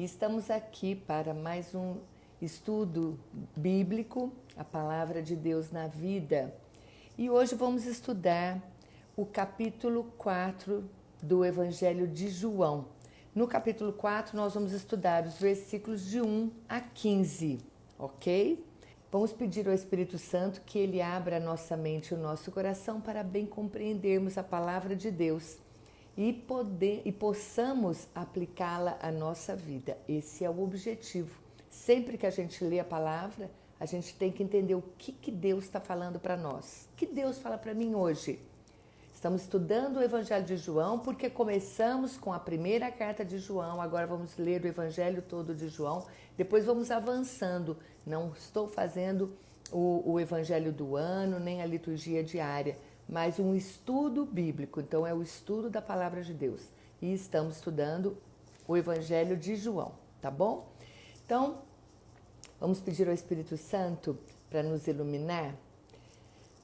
E estamos aqui para mais um estudo bíblico, a palavra de Deus na vida. E hoje vamos estudar o capítulo 4 do Evangelho de João. No capítulo 4 nós vamos estudar os versículos de 1 a 15, ok? Vamos pedir ao Espírito Santo que ele abra a nossa mente e o nosso coração para bem compreendermos a palavra de Deus e possamos aplicá-la à nossa vida. Esse é o objetivo. Sempre que a gente lê a palavra, a gente tem que entender o que Deus está falando para nós. O que Deus fala para mim hoje? Estamos estudando o Evangelho de João porque começamos com a primeira carta de João, agora vamos ler o Evangelho todo de João, depois vamos avançando. Não estou fazendo o Evangelho do ano, nem a liturgia diária, mas um estudo bíblico. Então é o estudo da palavra de Deus. E estamos estudando o Evangelho de João, tá bom? Então, vamos pedir ao Espírito Santo para nos iluminar.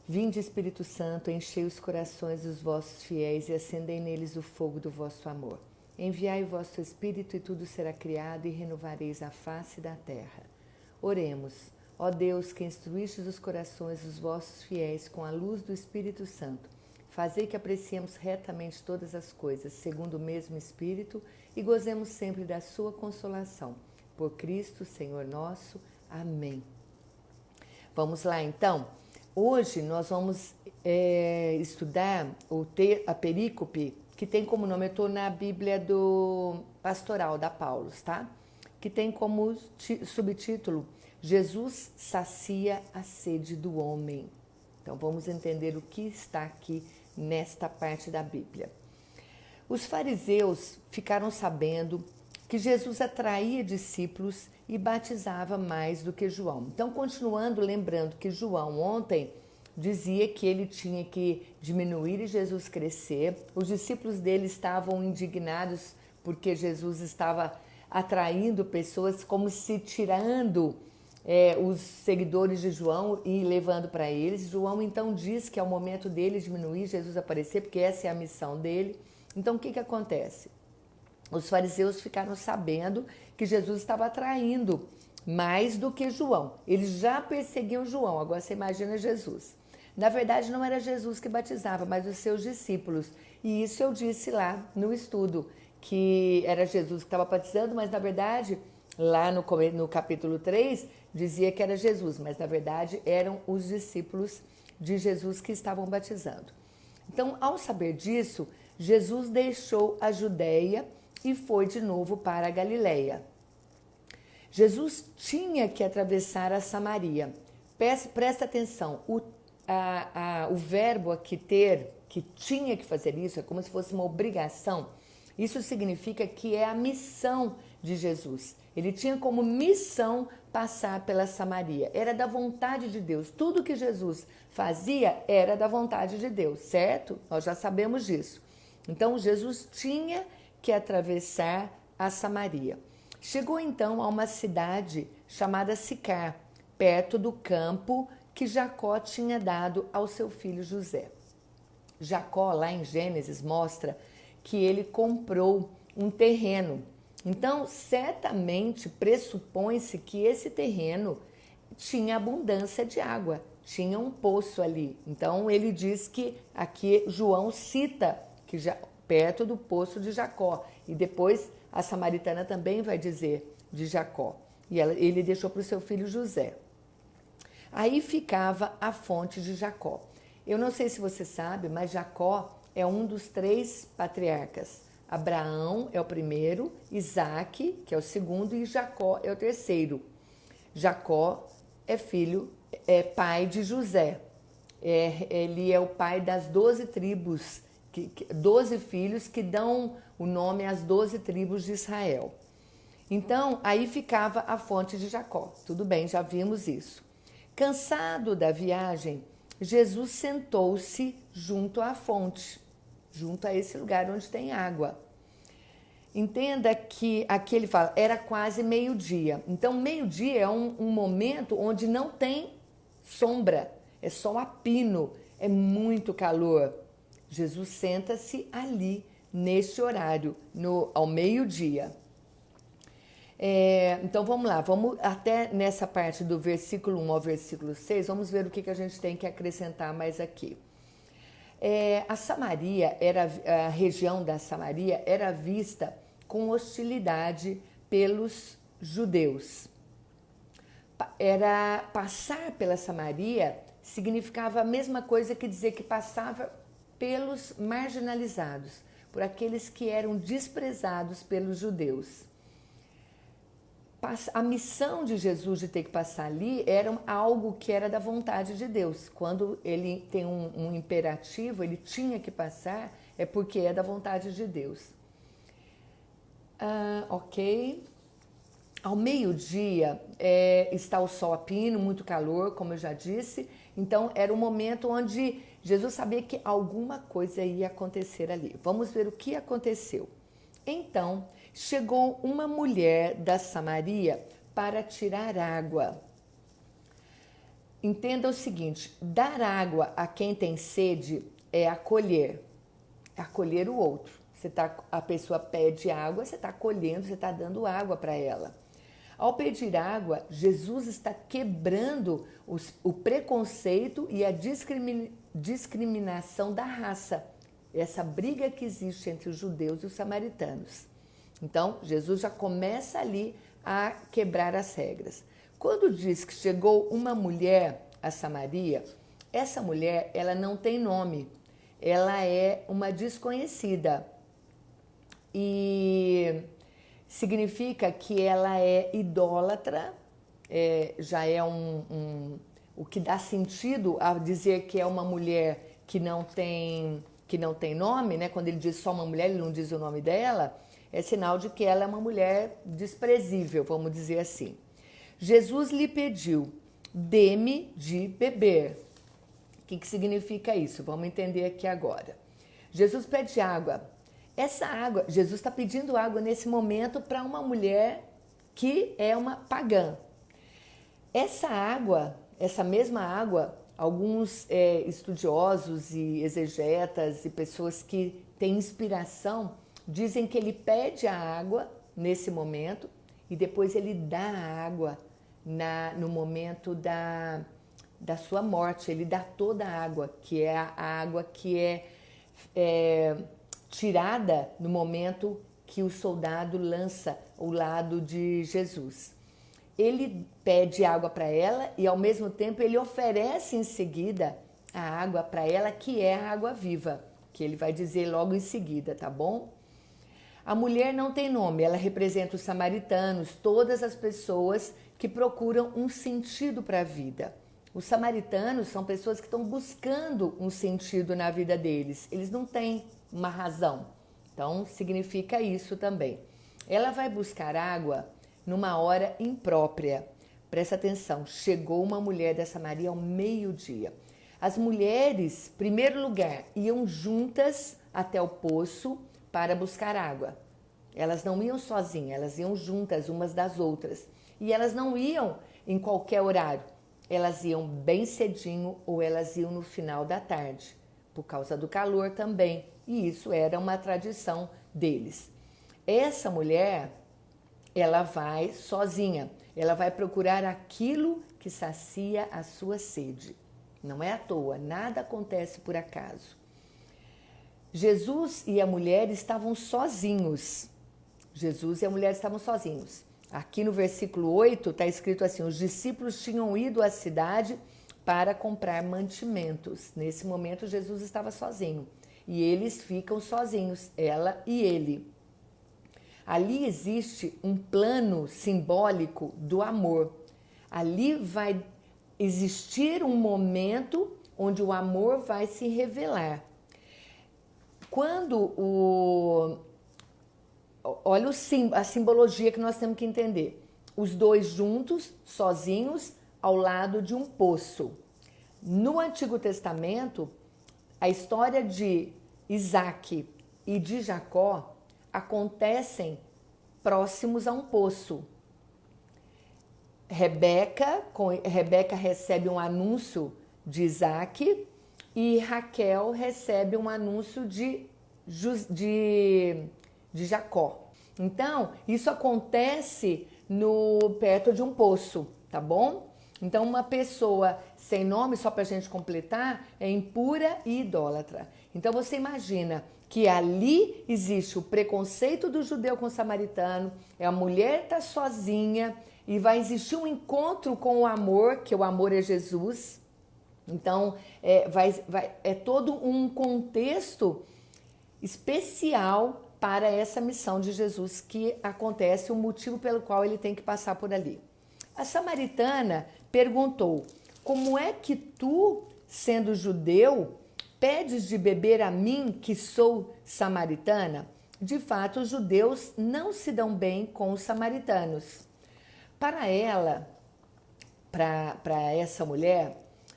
Vinde, Espírito Santo, enchei os corações dos vossos fiéis e acendei neles o fogo do vosso amor. Enviai o vosso Espírito e tudo será criado e renovareis a face da terra. Oremos. Ó Deus, que instruístes os corações dos vossos fiéis com a luz do Espírito Santo, fazei que apreciemos retamente todas as coisas, segundo o mesmo Espírito, e gozemos sempre da sua consolação. Por Cristo, Senhor nosso. Amém. Vamos lá, então. Hoje nós vamos estudar a perícope, que tem como nome, eu estou na Bíblia do Pastoral, da Paulus, tá? Que tem como subtítulo, Jesus sacia a sede do homem. Então vamos entender o que está aqui nesta parte da Bíblia. Os fariseus ficaram sabendo que Jesus atraía discípulos e batizava mais do que João. Então, continuando, lembrando que João ontem dizia que ele tinha que diminuir e Jesus crescer. Os discípulos dele estavam indignados porque Jesus estava atraindo pessoas, como se tirando os seguidores de João e levando para eles. João então diz que é o momento dele diminuir, Jesus aparecer, porque essa é a missão dele. Então, o que acontece? Os fariseus ficaram sabendo que Jesus estava atraindo mais do que João. Eles já perseguiam João, agora você imagina Jesus. Na verdade, não era Jesus que batizava, mas os seus discípulos. E isso eu disse lá no estudo, que era Jesus que estava batizando, mas na verdade, lá no capítulo 3, dizia que era Jesus, mas na verdade eram os discípulos de Jesus que estavam batizando. Então, ao saber disso, Jesus deixou a Judéia e foi de novo para a Galileia. Jesus tinha que atravessar a Samaria. Presta atenção, o verbo aqui ter, que tinha que fazer isso, é como se fosse uma obrigação. Isso significa que é a missão de Jesus. Ele tinha como missão passar pela Samaria. Era da vontade de Deus. Tudo que Jesus fazia era da vontade de Deus, certo? Nós já sabemos disso. Então, Jesus tinha que atravessar a Samaria. Chegou então a uma cidade chamada Sicar, perto do campo que Jacó tinha dado ao seu filho José. Jacó, lá em Gênesis, mostra que ele comprou um terreno. Então, certamente pressupõe-se que esse terreno tinha abundância de água, tinha um poço ali. Então, ele diz que aqui João cita que já perto do poço de Jacó. E depois a samaritana também vai dizer de Jacó. E ele deixou para o seu filho José. Aí ficava a fonte de Jacó. Eu não sei se você sabe, mas Jacó é um dos 3 patriarcas. Abraão é o primeiro, Isaac, que é o segundo, e Jacó é o terceiro. Jacó é pai de José. Ele é o pai das 12 tribos, 12 filhos que dão o nome às 12 tribos de Israel. Então, aí ficava a fonte de Jacó. Tudo bem, já vimos isso. Cansado da viagem, Jesus sentou-se junto à fonte, junto a esse lugar onde tem água. Entenda que aqui ele fala, era quase meio-dia. Então, meio-dia é um momento onde não tem sombra, é só a pino, é muito calor. Jesus senta-se ali, neste horário, ao meio-dia. Então vamos lá, vamos até nessa parte do versículo 1 ao versículo 6, vamos ver o que a gente tem que acrescentar mais aqui. A Samaria, a região da Samaria era vista com hostilidade pelos judeus. Passar pela Samaria significava a mesma coisa que dizer que passava pelos marginalizados, por aqueles que eram desprezados pelos judeus. A missão de Jesus de ter que passar ali era algo que era da vontade de Deus. Quando ele tem um imperativo, ele tinha que passar, é porque é da vontade de Deus. Ok. Ao meio-dia está o sol a pino, muito calor, como eu já disse. Então era um momento onde Jesus sabia que alguma coisa ia acontecer ali. Vamos ver o que aconteceu. Então chegou uma mulher da Samaria para tirar água. Entenda o seguinte: dar água a quem tem sede é acolher o outro. A pessoa pede água, você está acolhendo, você está dando água para ela. Ao pedir água, Jesus está quebrando o preconceito e a discriminação da raça, essa briga que existe entre os judeus e os samaritanos. Então, Jesus já começa ali a quebrar as regras. Quando diz que chegou uma mulher a Samaria, essa mulher, ela não tem nome, ela é uma desconhecida e significa que ela é idólatra, já é o que dá sentido a dizer que é uma mulher que não tem nome, né? Quando ele diz só uma mulher, ele não diz o nome dela, é sinal de que ela é uma mulher desprezível, vamos dizer assim. Jesus lhe pediu: dê-me de beber. O que significa isso? Vamos entender aqui agora. Jesus pede água. Essa água, Jesus está pedindo água nesse momento para uma mulher que é uma pagã. Essa água, essa mesma água, alguns estudiosos e exegetas e pessoas que têm inspiração dizem que ele pede a água nesse momento e depois ele dá a água no momento da sua morte. Ele dá toda a água, que é a água que é tirada no momento que o soldado lança ao lado de Jesus. Ele pede água para ela e ao mesmo tempo ele oferece em seguida a água para ela, que é a água viva, que ele vai dizer logo em seguida, tá bom? A mulher não tem nome, ela representa os samaritanos, todas as pessoas que procuram um sentido para a vida. Os samaritanos são pessoas que estão buscando um sentido na vida deles, eles não têm uma razão, então significa isso também. Ela vai buscar água numa hora imprópria. Presta atenção, chegou uma mulher da Samaria ao meio-dia. As mulheres, em primeiro lugar, iam juntas até o poço para buscar água. Elas não iam sozinhas, elas iam juntas umas das outras. E elas não iam em qualquer horário. Elas iam bem cedinho ou elas iam no final da tarde, por causa do calor também. E isso era uma tradição deles. Essa mulher, ela vai sozinha. Ela vai procurar aquilo que sacia a sua sede. Não é à toa, nada acontece por acaso. Jesus e a mulher estavam sozinhos. Jesus e a mulher estavam sozinhos. Aqui no versículo 8 está escrito assim: os discípulos tinham ido à cidade para comprar mantimentos. Nesse momento Jesus estava sozinho e eles ficam sozinhos, ela e ele. Ali existe um plano simbólico do amor. Ali vai existir um momento onde o amor vai se revelar. Olha a simbologia que nós temos que entender. Os dois juntos, sozinhos, ao lado de um poço. No Antigo Testamento, a história de Isaac e de Jacó acontecem próximos a um poço. Rebeca recebe um anúncio de Isaac e Raquel recebe um anúncio de Jacó. Então, isso acontece perto de um poço, tá bom? Então, uma pessoa sem nome, só para a gente completar, é impura e idólatra. Então, você imagina que ali existe o preconceito do judeu com o samaritano, a mulher está sozinha e vai existir um encontro com o amor, que o amor é Jesus. Então, é todo um contexto especial para essa missão de Jesus que acontece, o motivo pelo qual ele tem que passar por ali. A samaritana perguntou: como é que tu, sendo judeu, pedes de beber a mim, que sou samaritana? De fato, os judeus não se dão bem com os samaritanos. Para ela, para essa mulher,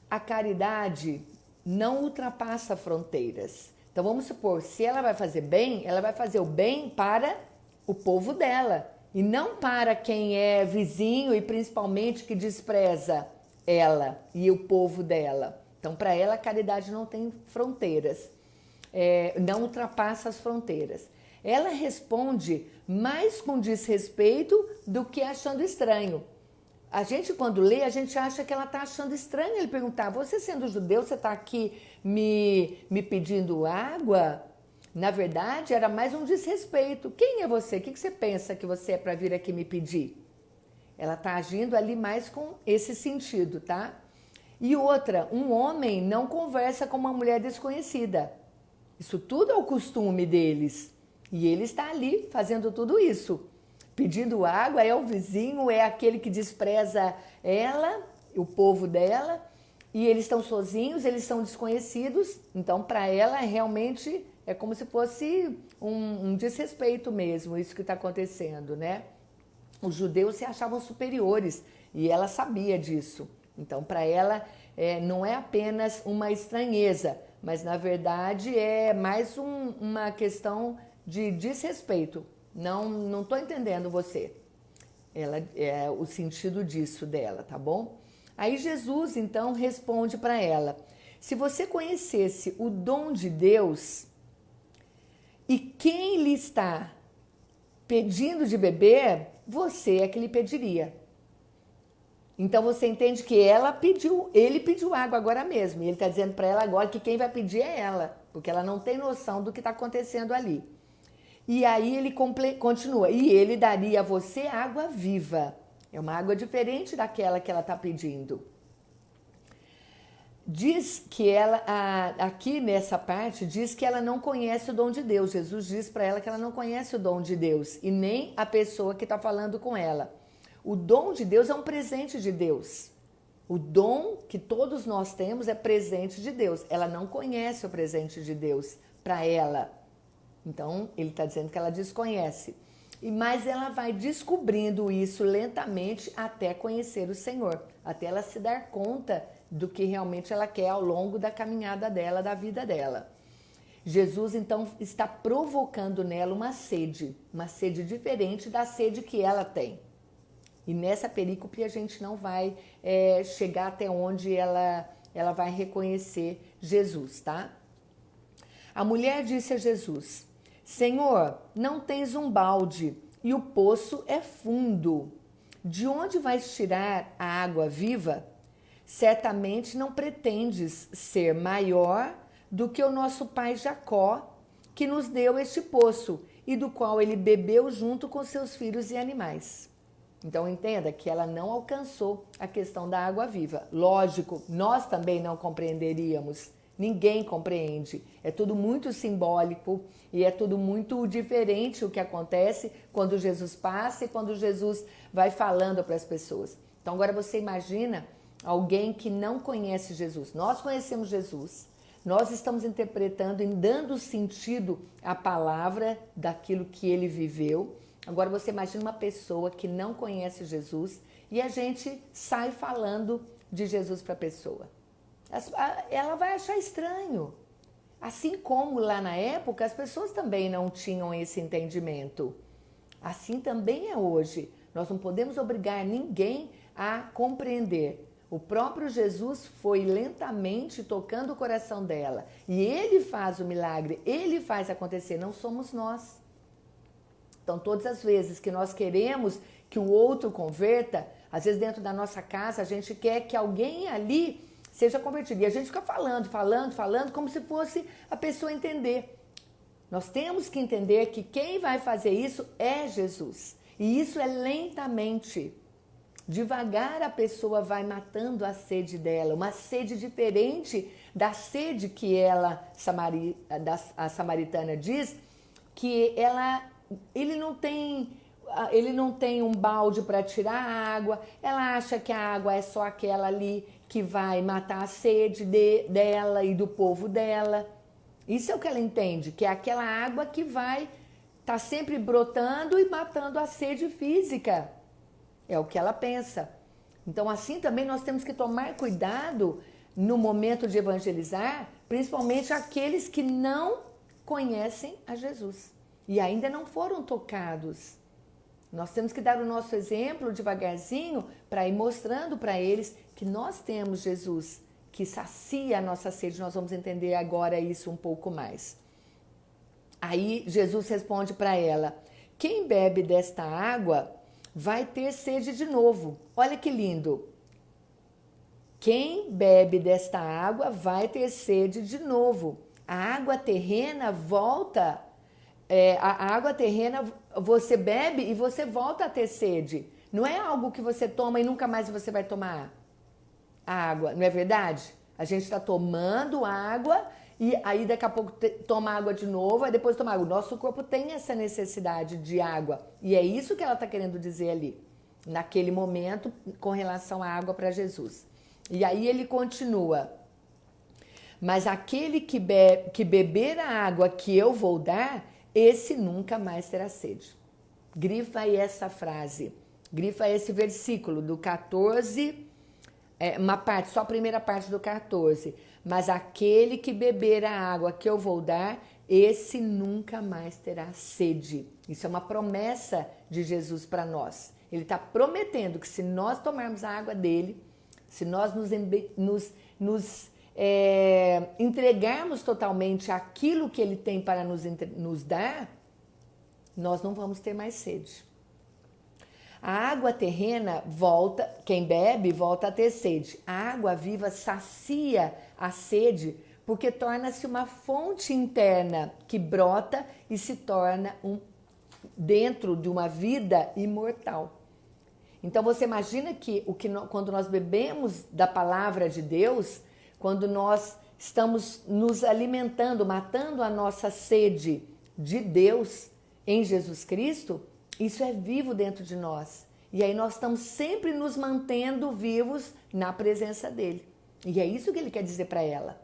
a caridade não ultrapassa fronteiras. Então vamos supor, se ela vai fazer bem, ela vai fazer o bem para o povo dela e não para quem é vizinho e principalmente que despreza ela e o povo dela. Então para ela a caridade não tem fronteiras, não ultrapassa as fronteiras. Ela responde mais com desrespeito do que achando estranho. A gente, quando lê, a gente acha que ela está achando estranho ele perguntar: você sendo judeu, você está aqui me pedindo água? Na verdade, era mais um desrespeito. Quem é você? O que você pensa que você é para vir aqui me pedir? Ela está agindo ali mais com esse sentido, tá? E outra, um homem não conversa com uma mulher desconhecida. Isso tudo é o costume deles. E ele está ali fazendo tudo isso. Pedindo água, é o vizinho, é aquele que despreza ela, o povo dela, e eles estão sozinhos, eles são desconhecidos, então para ela realmente é como se fosse um desrespeito mesmo, isso que está acontecendo, né? Os judeus se achavam superiores e ela sabia disso, então para ela não é apenas uma estranheza, mas na verdade é mais uma questão de desrespeito. Não estou entendendo você. Ela é o sentido disso dela, tá bom? Aí Jesus então responde para ela: se você conhecesse o dom de Deus e quem lhe está pedindo de beber, você é que lhe pediria. Então você entende que ele pediu água agora mesmo. E ele está dizendo para ela agora que quem vai pedir é ela, porque ela não tem noção do que está acontecendo ali. E aí ele continua: e ele daria a você água viva. É uma água diferente daquela que ela está pedindo. Diz que ela, aqui nessa parte, diz que ela não conhece o dom de Deus. Jesus diz para ela que ela não conhece o dom de Deus e nem a pessoa que está falando com ela. O dom de Deus é um presente de Deus. O dom que todos nós temos é presente de Deus. Ela não conhece o presente de Deus para ela. Então, ele está dizendo que ela desconhece. Mas ela vai descobrindo isso lentamente até conhecer o Senhor, até ela se dar conta do que realmente ela quer ao longo da caminhada dela, da vida dela. Jesus, então, está provocando nela uma sede diferente da sede que ela tem. E nessa perícope a gente não vai chegar até onde ela vai reconhecer Jesus, tá? A mulher disse a Jesus: Senhor, não tens um balde e o poço é fundo. De onde vais tirar a água viva? Certamente não pretendes ser maior do que o nosso pai Jacó, que nos deu este poço e do qual ele bebeu junto com seus filhos e animais. Então entenda que ela não alcançou a questão da água viva. Lógico, nós também não compreenderíamos. Ninguém compreende. É tudo muito simbólico e é tudo muito diferente o que acontece quando Jesus passa e quando Jesus vai falando para as pessoas. Então agora você imagina alguém que não conhece Jesus. Nós conhecemos Jesus, nós estamos interpretando e dando sentido à palavra daquilo que ele viveu. Agora você imagina uma pessoa que não conhece Jesus e a gente sai falando de Jesus para a pessoa. Ela vai achar estranho. Assim como lá na época as pessoas também não tinham esse entendimento. Assim também é hoje. Nós não podemos obrigar ninguém a compreender. O próprio Jesus foi lentamente tocando o coração dela. E ele faz o milagre, ele faz acontecer, não somos nós. Então, todas as vezes que nós queremos que o outro converta, às vezes dentro da nossa casa, a gente quer que alguém ali seja convertido. E a gente fica falando, como se fosse a pessoa entender. Nós temos que entender que quem vai fazer isso é Jesus. E isso é lentamente. Devagar a pessoa vai matando a sede dela, uma sede diferente da sede que a samaritana diz, que ele não tem um balde para tirar a água, ela acha que a água é só aquela ali que vai matar a sede dela e do povo dela. Isso é o que ela entende, que é aquela água que vai estar sempre brotando e matando a sede física. É o que ela pensa. Então, assim também nós temos que tomar cuidado no momento de evangelizar, principalmente aqueles que não conhecem a Jesus e ainda não foram tocados. Nós temos que dar o nosso exemplo devagarzinho para ir mostrando para eles que nós temos Jesus, que sacia a nossa sede. Nós vamos entender agora isso um pouco mais. Aí Jesus responde para ela: quem bebe desta água vai ter sede de novo. Olha que lindo. Quem bebe desta água vai ter sede de novo. A água terrena volta, a água terrena você bebe e você volta a ter sede. Não é algo que você toma e nunca mais você vai tomar a água, não é verdade? A gente está tomando água e aí daqui a pouco toma água de novo, aí depois toma água. O nosso corpo tem essa necessidade de água. E é isso que ela está querendo dizer ali, naquele momento, com relação à água para Jesus. E aí ele continua: mas aquele que beber a água que eu vou dar, esse nunca mais terá sede. Grifa aí essa frase, grifa esse versículo do 14, uma parte, só a primeira parte do 14. Mas aquele que beber a água que eu vou dar, esse nunca mais terá sede. Isso é uma promessa de Jesus para nós. Ele está prometendo que se nós tomarmos a água dele, se nós nos entregarmos totalmente aquilo que ele tem para nos dar, nós não vamos ter mais sede. A água terrena volta, quem bebe volta a ter sede. A água viva sacia a sede porque torna-se uma fonte interna que brota e se torna dentro de uma vida imortal. Então você imagina que quando nós bebemos da palavra de Deus, quando nós estamos nos alimentando, matando a nossa sede de Deus em Jesus Cristo, isso é vivo dentro de nós. E aí nós estamos sempre nos mantendo vivos na presença dele. E é isso que ele quer dizer para ela.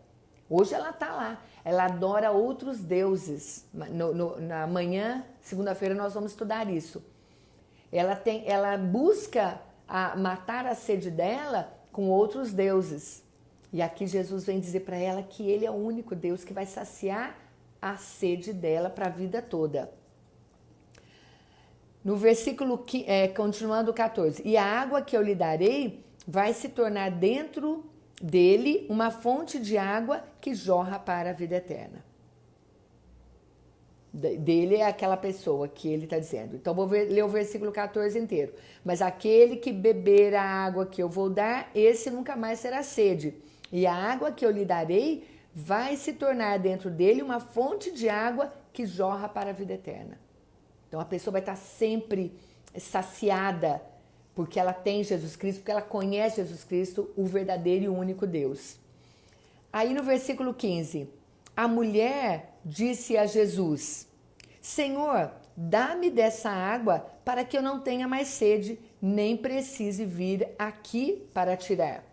Hoje ela está lá, ela adora outros deuses. Na manhã, segunda-feira, nós vamos estudar isso. Ela busca matar a sede dela com outros deuses. E aqui Jesus vem dizer para ela que ele é o único Deus que vai saciar a sede dela para a vida toda. No versículo, continuando o 14, e a água que eu lhe darei vai se tornar dentro dele uma fonte de água que jorra para a vida eterna. Dele é aquela pessoa que ele está dizendo. Então, vou ler o versículo 14 inteiro. Mas aquele que beber a água que eu vou dar, esse nunca mais terá sede. E a água que eu lhe darei vai se tornar dentro dele uma fonte de água que jorra para a vida eterna. Então, a pessoa vai estar sempre saciada porque ela tem Jesus Cristo, porque ela conhece Jesus Cristo, o verdadeiro e único Deus. Aí no versículo 15, a mulher disse a Jesus: Senhor, dá-me dessa água para que eu não tenha mais sede, nem precise vir aqui para tirar.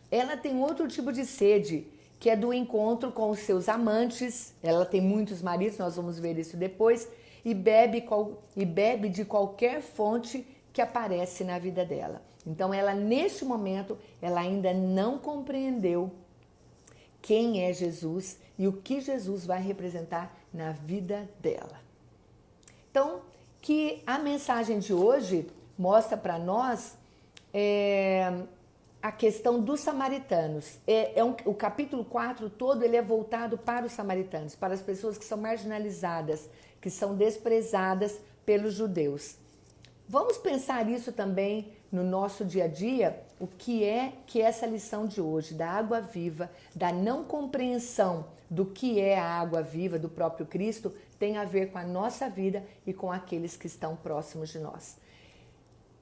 Ela tem outro tipo de sede, que é do encontro com os seus amantes. Ela tem muitos maridos, nós vamos ver isso depois, e bebe de qualquer fonte que aparece na vida dela. Então ela, neste momento, ela ainda não compreendeu quem é Jesus e o que Jesus vai representar na vida dela. Então, que a mensagem de hoje mostra para nós a questão dos samaritanos. O capítulo 4 todo ele é voltado para os samaritanos, para as pessoas que são marginalizadas, que são desprezadas pelos judeus. Vamos pensar isso também no nosso dia a dia, o que é que essa lição de hoje, da água viva, da não compreensão do que é a água viva do próprio Cristo, tem a ver com a nossa vida e com aqueles que estão próximos de nós.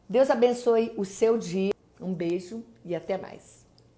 Deus abençoe o seu dia, um beijo e até mais.